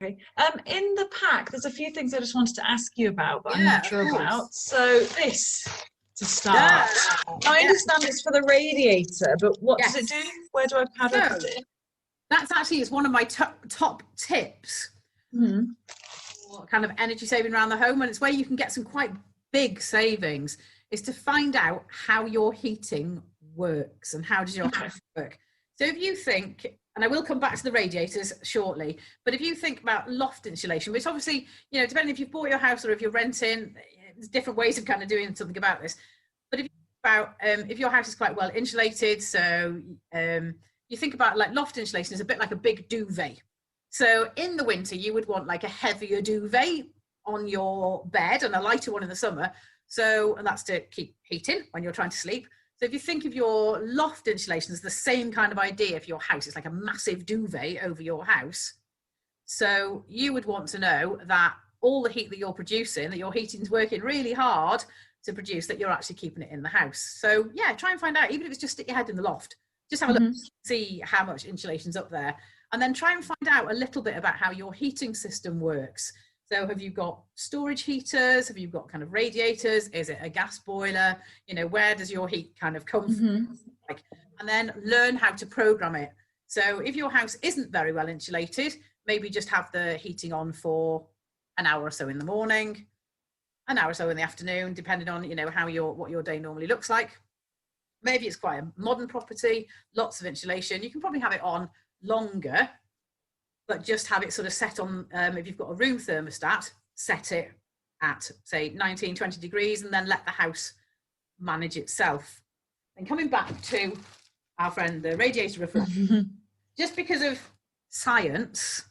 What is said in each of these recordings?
Okay. In the pack, there's a few things I just wanted to ask you about that I'm Yeah, not sure of course. about. So this, to start. Yeah. Now, I Yeah. understand it's for the radiator, but what does it Yes. do? Where do how do I put it? That's actually is one of my top tips Mhm. for kind of energy saving around the home, and it's where you can get some quite big savings, is to find out how your heating works and how does your house work. So if you think, and I will come back to the radiators shortly, but if you think about loft insulation, which obviously, you know, depending if you've bought your house or if you're renting, there's different ways of kind of doing something about this. But if you think about if your house is quite well insulated, so you think about like loft insulation is a bit like a big duvet. So in the winter, you would want like a heavier duvet on your bed and a lighter one in the summer. So, and that's to keep heating when you're trying to sleep. So if you think of your loft insulation as the same kind of idea for your house, it's like a massive duvet over your house. So you would want to know that all the heat that you're producing, that your heating's working really hard to produce, that you're actually keeping it in the house. So yeah, try and find out, even if it's just stick your head in the loft, just have a look, see how much insulation's up there. And then try and find out a little bit about how your heating system works. So have you got storage heaters? Have you got kind of radiators? Is it a gas boiler? You know, where does your heat kind of come from? Like, and then learn how to program it. So if your house isn't very well insulated, maybe just have the heating on for an hour or so in the morning, an hour or so in the afternoon, depending on, you know, how what your day normally looks like. Maybe it's quite a modern property, lots of insulation. You can probably have it on longer, but just have it sort of set on, if you've got a room thermostat, set it at say 19, 20 degrees and then let the house manage itself. And coming back to our friend, the radiator reflection, just because of science,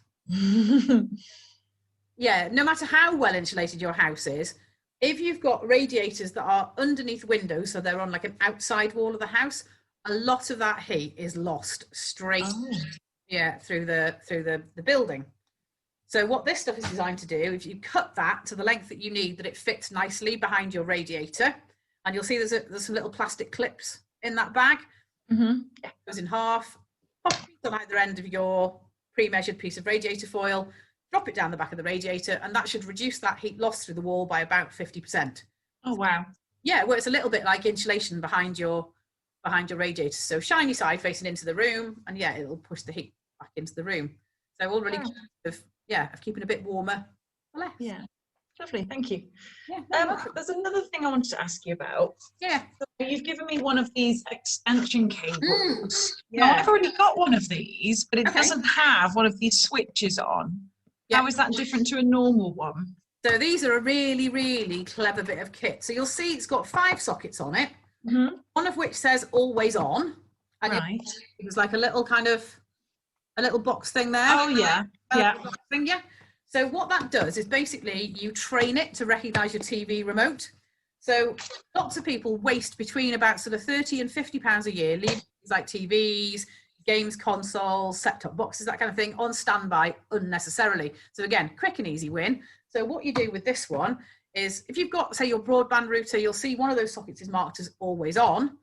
yeah, no matter how well insulated your house is, if you've got radiators that are underneath windows, so they're on like an outside wall of the house, a lot of that heat is lost straight through the building. So what this stuff is designed to do, if you cut that to the length that you need, that it fits nicely behind your radiator, and you'll see there's some little plastic clips in that bag. It goes in half, pop it on either end of your pre-measured piece of radiator foil, drop it down the back of the radiator, and that should reduce that heat loss through the wall by about 50%. Oh, wow. Yeah, well, it's a little bit like insulation behind your radiator. So shiny side facing into the room, and yeah, it'll push the heat back into the room. So all really of keeping a bit warmer for less. Yeah, lovely, thank you. Yeah, there's another thing I wanted to ask you about. Yeah. So you've given me one of these extension cables. Yeah. Now, I've already got one of these, but it doesn't have one of these switches on. How is that different to a normal one? So these are a really, really clever bit of kit. So you'll see it's got 5 sockets on it, one of which says always on. And it was like a little box thing there. Oh, yeah. Yeah. So what that does is basically you train it to recognize your TV remote. So lots of people waste between about sort of 30 and 50 pounds a year, leaving things like TVs, games consoles, set-top boxes, that kind of thing on standby unnecessarily. So again, quick and easy win. So what you do with this one is, if you've got, say, your broadband router, you'll see one of those sockets is marked as always on.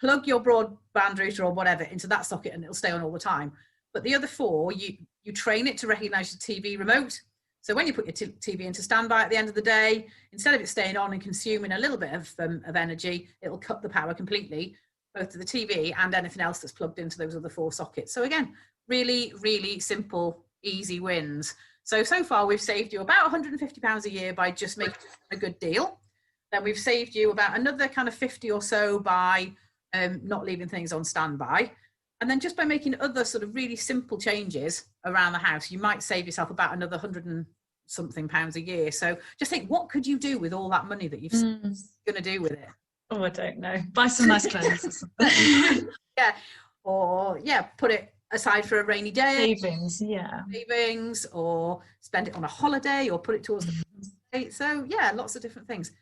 Plug your broadband router or whatever into that socket and it'll stay on all the time. But the other 4, you train it to recognize your TV remote. So when you put your TV into standby at the end of the day, instead of it staying on and consuming a little bit of energy, it'll cut the power completely, both to the TV and anything else that's plugged into those other 4 sockets. So again, really, really simple, easy wins. So far we've saved you about £150 a year by just making a good deal. Then we've saved you about another kind of 50 or so by not leaving things on standby. And then just by making other sort of really simple changes around the house, you might save yourself about another 100 and something pounds a year. So just think, what could you do with all that money that you've going to do with it? Oh, I don't know. Buy some nice clothes or something. Yeah. Or, put it aside for a rainy day. Savings, or spend it on a holiday, or put it towards the estate. So, lots of different things.